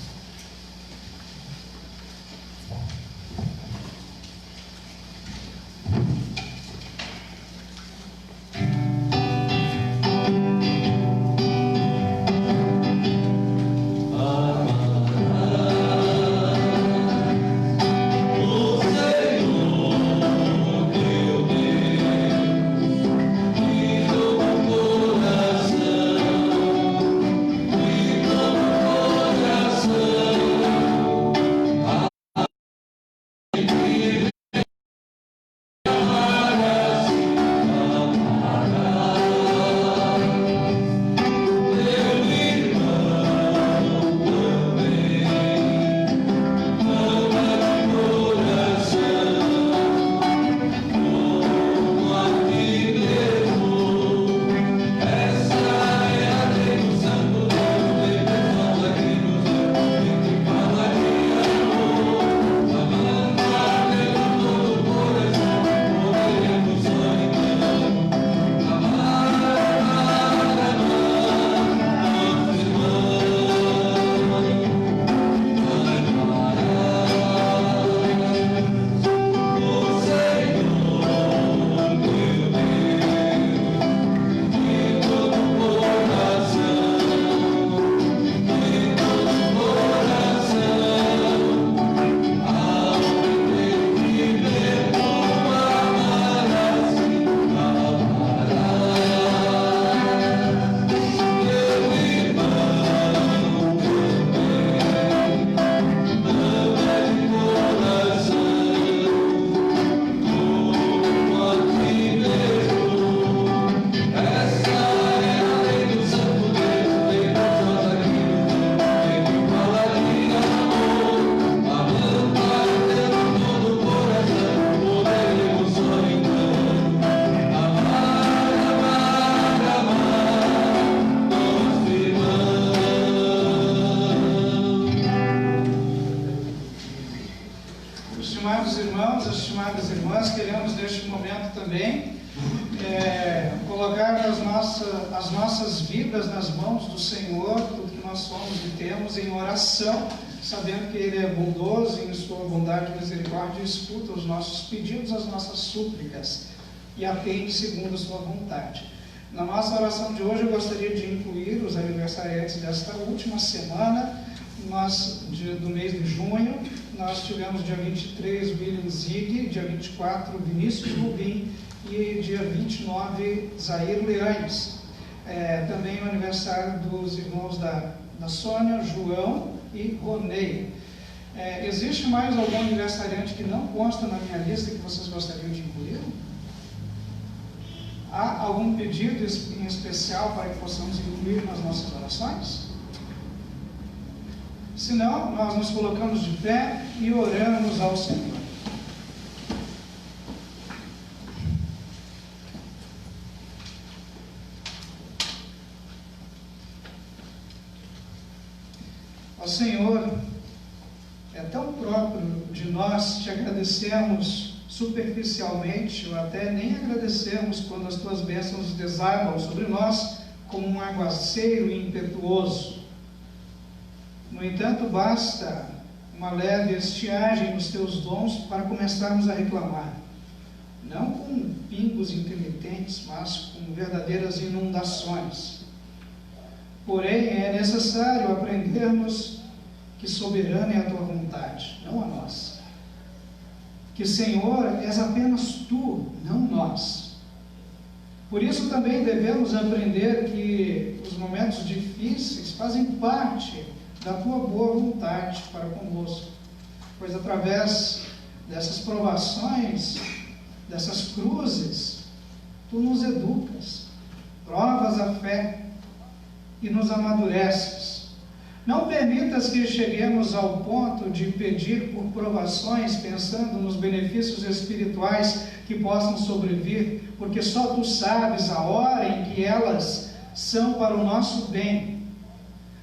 Estimados irmãos, estimadas irmãs, queremos neste momento também colocar as nossas vidas nas mãos do Senhor, tudo que nós somos e temos, em oração, sabendo que Ele é bondoso e em sua bondade e misericórdia escuta os nossos pedidos, as nossas súplicas e atende segundo a sua vontade. Na nossa oração de hoje eu gostaria de incluir os aniversariantes desta última semana, do mês de junho. Nós tivemos dia 23 William Zig, dia 24 Vinícius Rubim e dia 29 Zair Leanes. Também o aniversário dos irmãos da Sônia, João e Ronei. Existe mais algum aniversariante que não consta na minha lista que vocês gostariam de incluir? Há algum pedido em especial para que possamos incluir nas nossas orações? Se não, nós nos colocamos de pé e oramos ao Senhor. Ó Senhor, é tão próprio de nós te agradecermos superficialmente, ou até nem agradecermos quando as tuas bênçãos desabam sobre nós como um aguaceiro impetuoso. No entanto, basta uma leve estiagem nos teus dons para começarmos a reclamar, não com pingos intermitentes, mas com verdadeiras inundações. Porém, é necessário aprendermos que soberana é a tua vontade, não a nossa. Que, Senhor, és apenas tu, não nós. Por isso também devemos aprender que os momentos difíceis fazem parte da tua boa vontade para conosco, pois através dessas provações, dessas cruzes, tu nos educas, provas a fé e nos amadureces. Não permitas que cheguemos ao ponto de pedir por provações, pensando nos benefícios espirituais que possam sobrevir, porque só tu sabes a hora em que elas são para o nosso bem.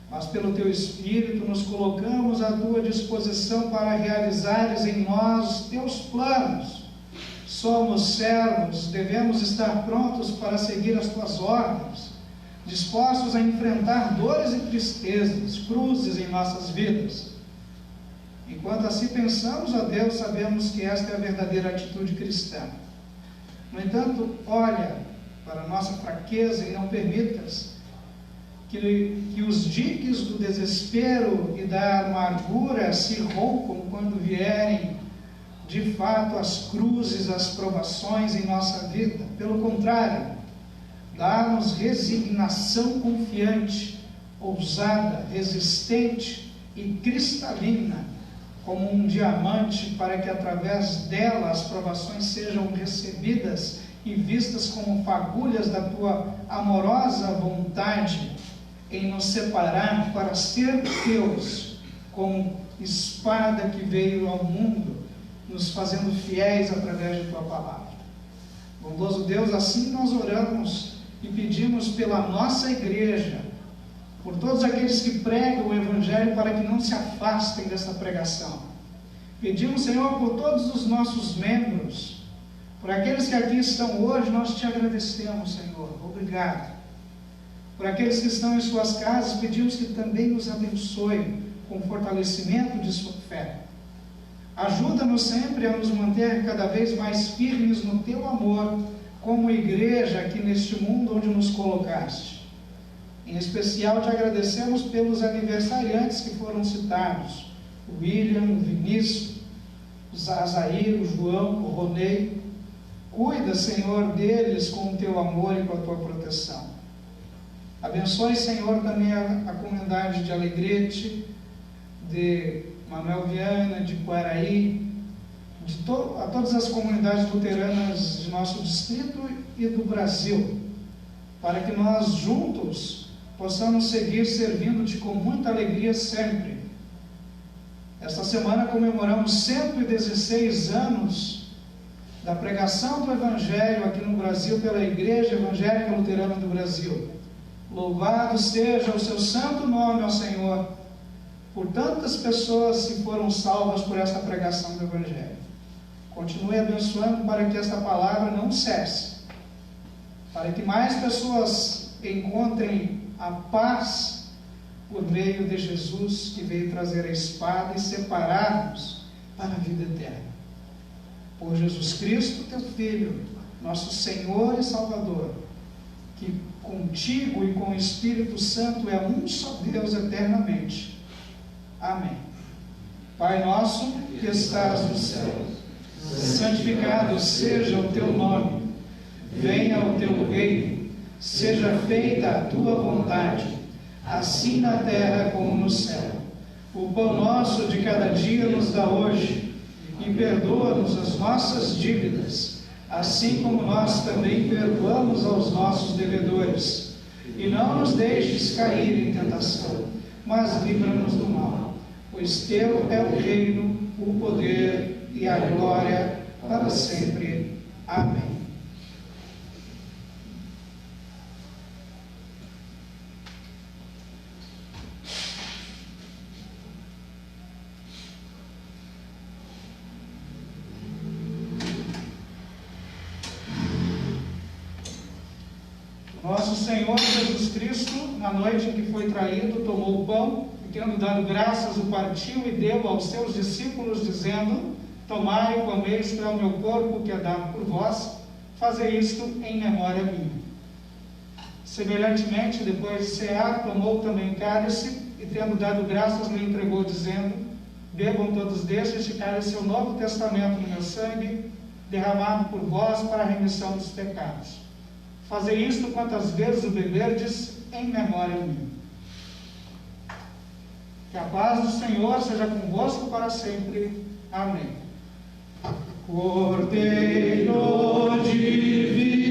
Mas pelo teu Espírito nos colocamos à tua disposição para realizares em nós os teus planos. Somos servos, devemos estar prontos para seguir as tuas ordens. dispostos a enfrentar dores e tristezas, cruzes em nossas vidas. Enquanto assim pensamos, ó Deus, sabemos que esta é a verdadeira atitude cristã. No entanto, olha para a nossa fraqueza e não permitas que os diques do desespero e da amargura se rompam quando vierem, de fato, as cruzes, as provações em nossa vida. Pelo contrário, dá-nos resignação confiante, ousada, resistente e cristalina, como um diamante, para que através dela as provações sejam recebidas e vistas como fagulhas da tua amorosa vontade em nos separar para ser teus, como espada que veio ao mundo, nos fazendo fiéis através de tua palavra. Bondoso Deus, assim nós oramos e pedimos pela nossa igreja, por todos aqueles que pregam o Evangelho, para que não se afastem dessa pregação. Pedimos, Senhor, por todos os nossos membros, por aqueles que aqui estão hoje, nós te agradecemos, Senhor. Obrigado. Por aqueles que estão em suas casas, pedimos que também nos abençoe com o fortalecimento de sua fé. Ajuda-nos sempre a nos manter cada vez mais firmes no teu amor, como igreja aqui neste mundo onde nos colocaste. Em especial te agradecemos pelos aniversariantes que foram citados: o William, o Vinícius, o Azair, o João, o Ronei. Cuida, Senhor, deles com o teu amor e com a tua proteção. Abençoe, Senhor, também a comunidade de Alegrete, de Manuel Viana, de Quaraí, a todas as comunidades luteranas de nosso distrito e do Brasil, para que nós juntos possamos seguir servindo-te com muita alegria sempre. Esta semana comemoramos 116 anos da pregação do Evangelho aqui no Brasil pela Igreja Evangélica Luterana do Brasil. Louvado seja o seu santo nome, ó Senhor, por tantas pessoas que foram salvas por esta pregação do Evangelho. Continue abençoando para que esta palavra não cesse, para que mais pessoas encontrem a paz por meio de Jesus, que veio trazer a espada e separar-nos para a vida eterna. Por Jesus Cristo, teu Filho, nosso Senhor e Salvador, que contigo e com o Espírito Santo é um só Deus eternamente. Amém. Pai nosso que estás no céu, santificado seja o teu nome. Venha o teu reino. Seja feita a tua vontade, assim na terra como no céu. O pão nosso de cada dia nos dá hoje, e perdoa-nos as nossas dívidas, assim como nós também perdoamos aos nossos devedores. E não nos deixes cair em tentação, mas livra-nos do mal. Pois teu é o reino, o poder e a glória para sempre. Amém. Nosso Senhor Jesus Cristo, na noite em que foi traído, tomou o pão e, tendo dado graças, o partiu e deu aos seus discípulos, dizendo: tomai e comei, isto é o meu corpo que é dado por vós, fazei isto em memória minha. Semelhantemente, depois de cear, tomou também cálice e, tendo dado graças, lhe entregou, dizendo: bebam todos destes, este cálice é o novo testamento no meu sangue, derramado por vós para a remissão dos pecados. Fazei isto quantas vezes o beberdes em memória minha. Que a paz do Senhor seja convosco para sempre. Amém. Cordeiro divino,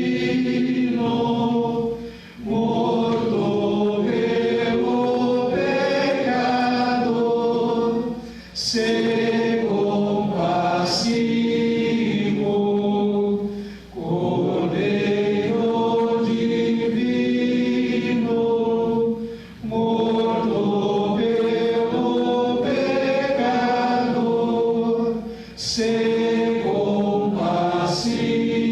morto pelo pecado, se compassivo. Cordeiro divino, morto pelo pecado, se compassivo.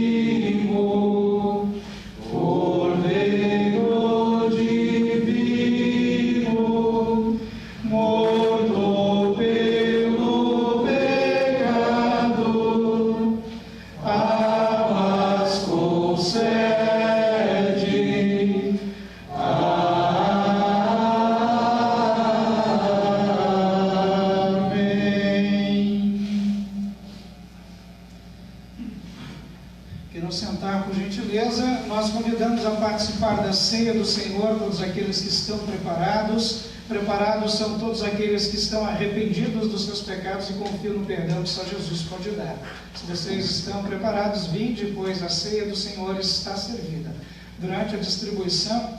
convidamos a participar da ceia do Senhor todos aqueles que estão preparados. Preparados são todos aqueles que estão arrependidos dos seus pecados e confiam no perdão que só Jesus pode dar. Se vocês estão preparados, vinde, pois a ceia do Senhor está servida. Durante a distribuição,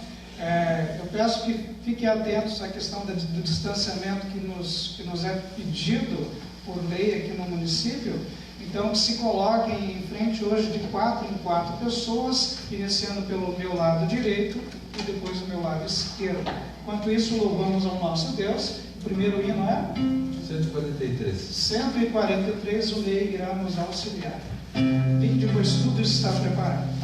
eu peço que fiquem atentos à questão do distanciamento que nos é pedido por lei aqui no município. Então, que se coloquem em frente hoje de 4 em 4 pessoas, iniciando pelo meu lado direito e depois o meu lado esquerdo. Enquanto isso, louvamos ao nosso Deus. O primeiro hino é? 143. 143, o Ney irá nos auxiliar. Vinde, pois tudo está preparado.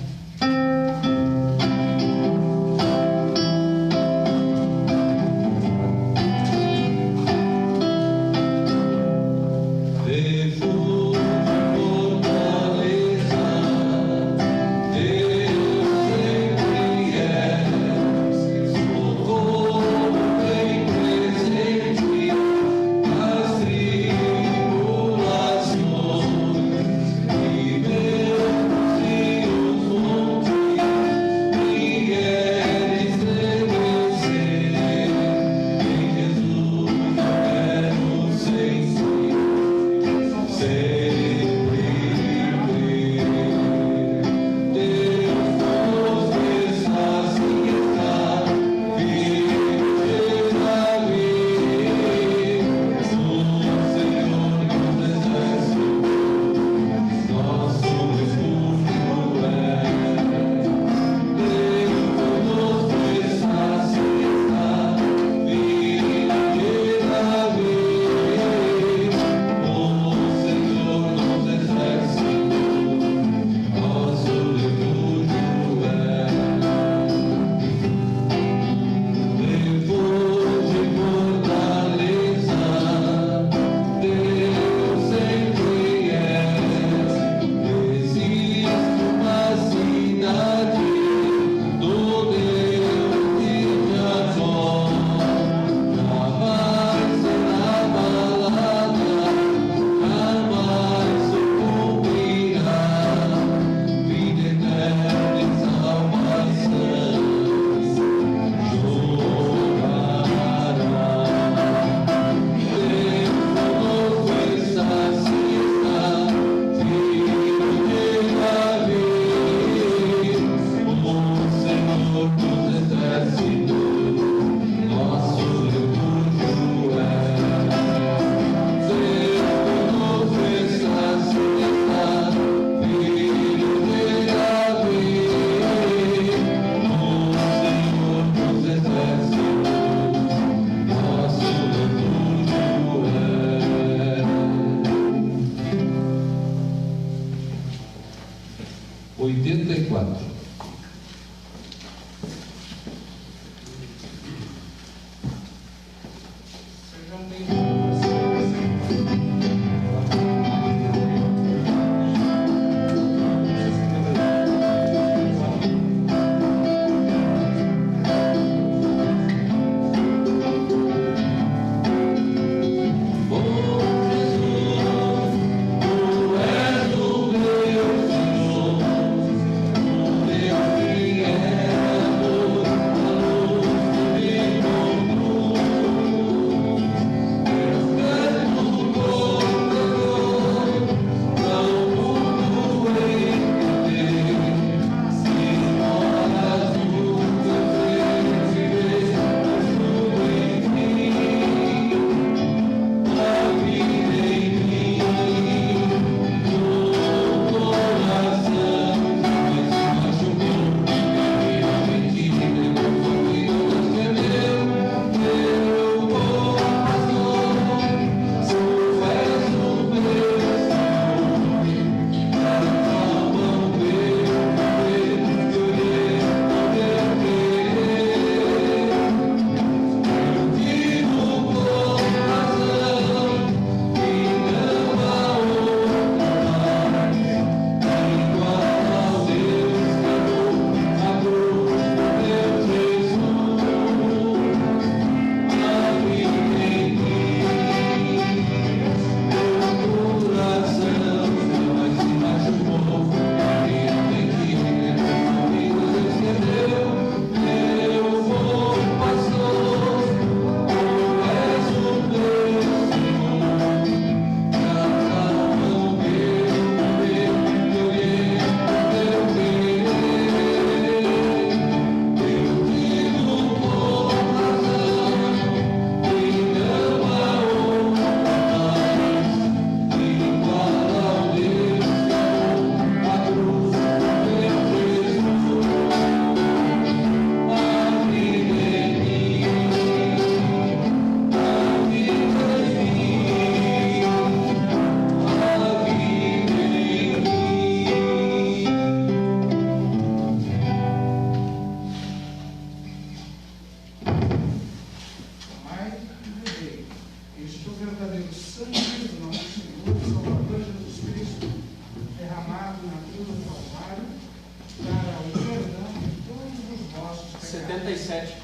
37.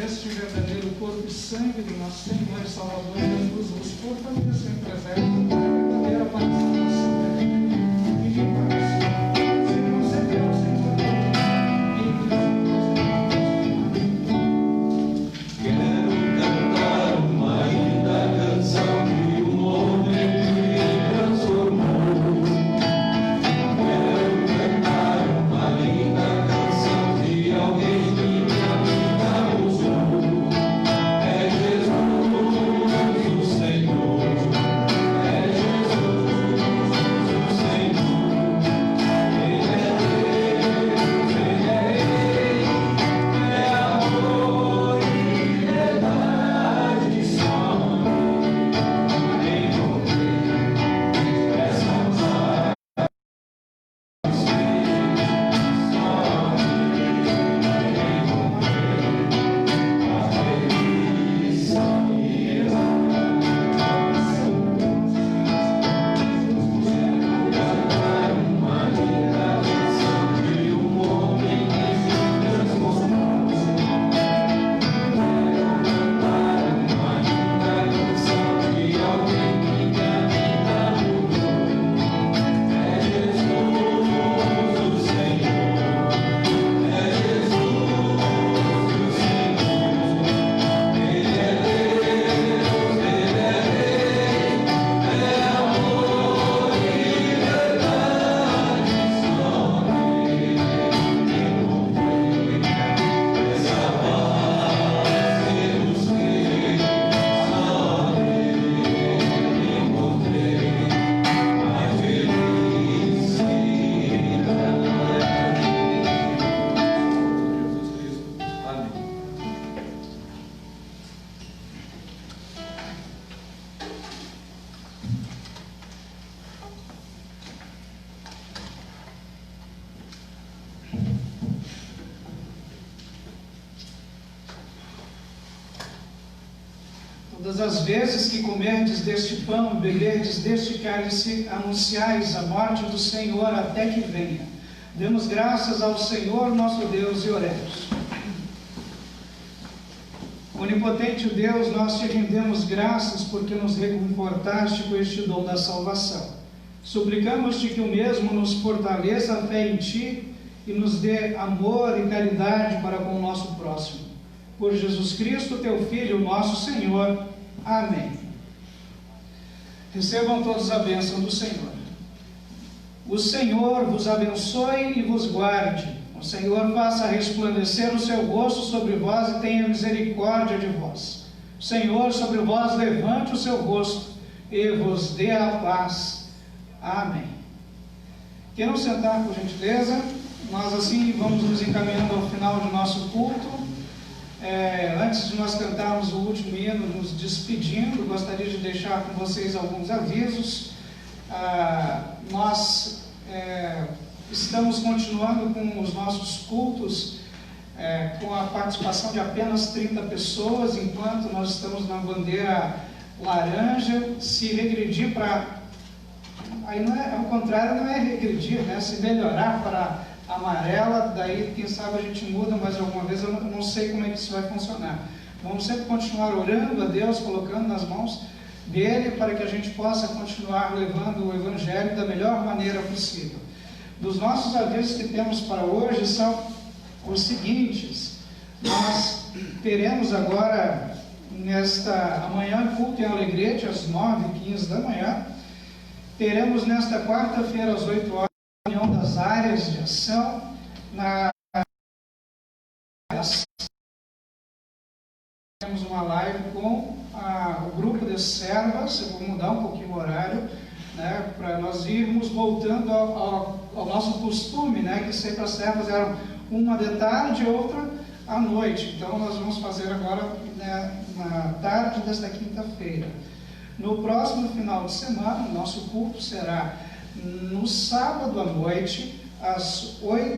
Este verdadeiro corpo e sangue do nosso Senhor e Salvador Jesus vos fortaleça e preserve para a verdadeira participação da vida e de paz. Se você é o Senhor, Quero cantar uma linda canção de um homem que me transformou. Quero cantar uma linda canção de alguém que minha vida usou. É Jesus, o Senhor. É Jesus, o Senhor. Ele é Deus, Ele é Rei, é amor e liberdade só. Encontrei essa paz, só todas as vezes que comerdes deste pão e beberdes deste cálice, anunciais a morte do Senhor até que venha. Demos graças ao Senhor nosso Deus e oremos. Onipotente Deus, nós te rendemos graças porque nos reconfortaste com este dom da salvação. Suplicamos-te que o mesmo nos fortaleça a fé em ti e nos dê amor e caridade para com o nosso próximo. Por Jesus Cristo, teu Filho, nosso Senhor. Amém. Recebam todos a bênção do Senhor. O Senhor vos abençoe e vos guarde. O Senhor faça resplandecer o seu rosto sobre vós e tenha misericórdia de vós. O Senhor sobre vós levante o seu rosto e vos dê a paz. Amém. Queiram sentar, por gentileza. Nós assim vamos nos encaminhando ao final do nosso culto. Antes de nós cantarmos o último hino, nos despedindo, gostaria de deixar com vocês alguns avisos. Nós estamos continuando com os nossos cultos com a participação de apenas 30 pessoas, enquanto nós estamos na bandeira laranja. Se regredir para... Aí não é, ao contrário, não é regredir, né? Se melhorar para amarela, daí quem sabe a gente muda mais alguma vez. Eu não sei como é que isso vai funcionar. Vamos sempre continuar orando a Deus, colocando nas mãos dele, para que a gente possa continuar levando o Evangelho da melhor maneira possível. Dos nossos avisos que temos para hoje são os seguintes. Nós teremos agora, amanhã, culto em Alegrete, às 9h15 da manhã. Teremos nesta quarta-feira, às 8 horas, a reunião das áreas de ação. Temos uma live com o grupo de servas. Eu vou mudar um pouquinho o horário, né, para nós irmos voltando ao nosso costume, né, que sempre as servas eram uma de tarde e outra à noite. Então nós vamos fazer agora, né, na tarde desta quinta-feira. No próximo final de semana, o nosso culto será no sábado à noite, às 8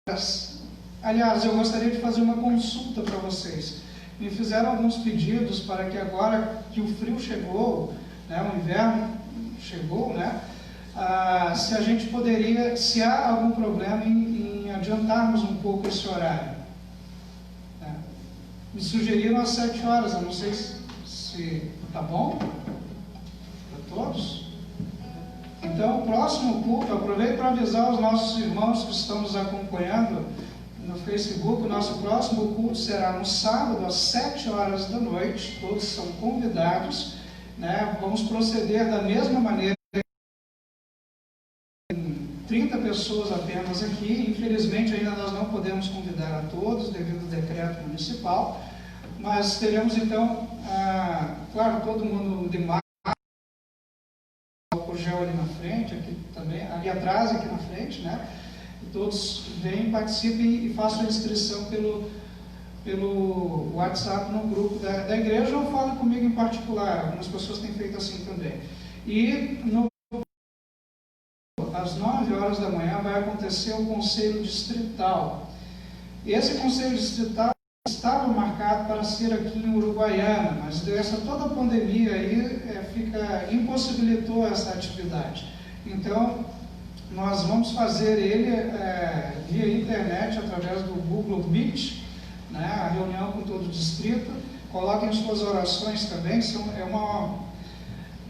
horas. Aliás, eu gostaria de fazer uma consulta para vocês. Me fizeram alguns pedidos para que agora que o frio chegou, né, o inverno chegou, né, se a gente poderia, se há algum problema em adiantarmos um pouco esse horário. Me sugeriram às 7 horas, eu não sei se tá bom para todos. Então, o próximo culto, aproveito para avisar os nossos irmãos que estão nos acompanhando no Facebook, o nosso próximo culto será no sábado, às 7 horas da noite, todos são convidados, né? Vamos proceder da mesma maneira, 30 pessoas apenas aqui, infelizmente ainda nós não podemos convidar a todos, devido ao decreto municipal, mas teremos então, claro, todo mundo de máscara, álcool gel ali na frente, aqui também, ali atrás, aqui na frente, né? Todos venham, participem e façam a inscrição pelo WhatsApp no grupo da igreja, ou falem comigo em particular, algumas pessoas têm feito assim também. E às 9 horas da manhã vai acontecer o Conselho Distrital. Esse Conselho Distrital estava marcado para ser aqui em Uruguaiana, mas toda a pandemia aí impossibilitou essa atividade. Então, nós vamos fazer ele via internet, através do Google Meet, né, a reunião com todo o distrito. Coloquem suas orações também, é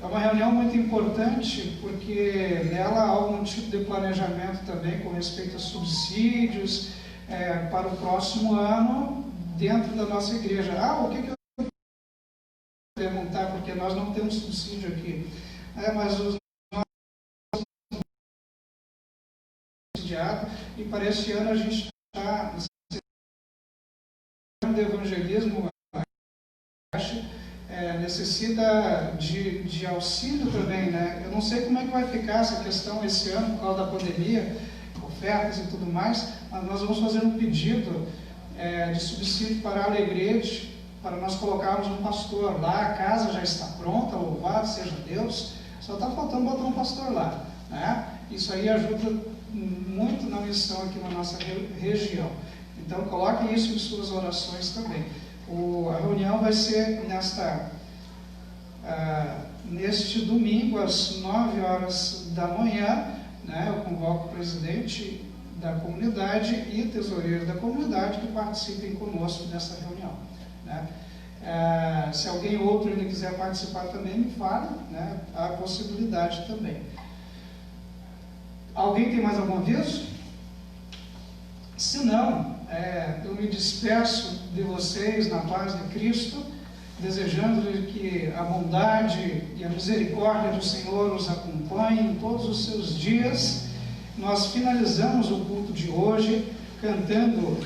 uma reunião muito importante, porque nela há algum tipo de planejamento também com respeito a subsídios para o próximo ano dentro da nossa igreja. O que eu vou perguntar, porque nós não temos subsídio aqui, mas os e para este ano a gente está de evangelismo, necessita de auxílio também, né? Eu não sei como é que vai ficar essa questão esse ano por causa da pandemia, ofertas e tudo mais, mas nós vamos fazer um pedido de subsídio para a Alegrete, para nós colocarmos um pastor lá. A casa já está pronta, louvado seja Deus, só está faltando botar um pastor lá, né? Isso aí ajuda muito na missão aqui na nossa região. Então, coloquem isso em suas orações também. A reunião vai ser neste domingo, às 9 horas da manhã, né? Eu convoco o presidente da comunidade e tesoureiro da comunidade que participem conosco nessa reunião, né? Se alguém outro ainda quiser participar também, me fale, né? Há a possibilidade também. Alguém tem mais algum aviso? Se não, eu me despeço de vocês na paz de Cristo, desejando que a bondade e a misericórdia do Senhor os acompanhem em todos os seus dias. Nós finalizamos o culto de hoje cantando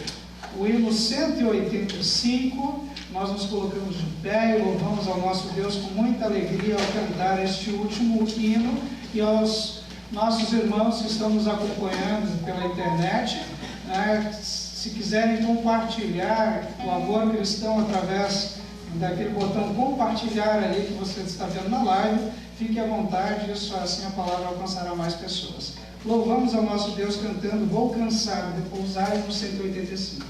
o hino 185. Nós nos colocamos de pé e louvamos ao nosso Deus com muita alegria ao cantar este último hino, e aos nossos irmãos que estão nos acompanhando pela internet, né, se quiserem compartilhar o amor cristão através daquele botão compartilhar ali que você está vendo na live, fique à vontade, isso assim a palavra alcançará mais pessoas. Louvamos ao nosso Deus cantando Vou Cansado de Pousar no 185.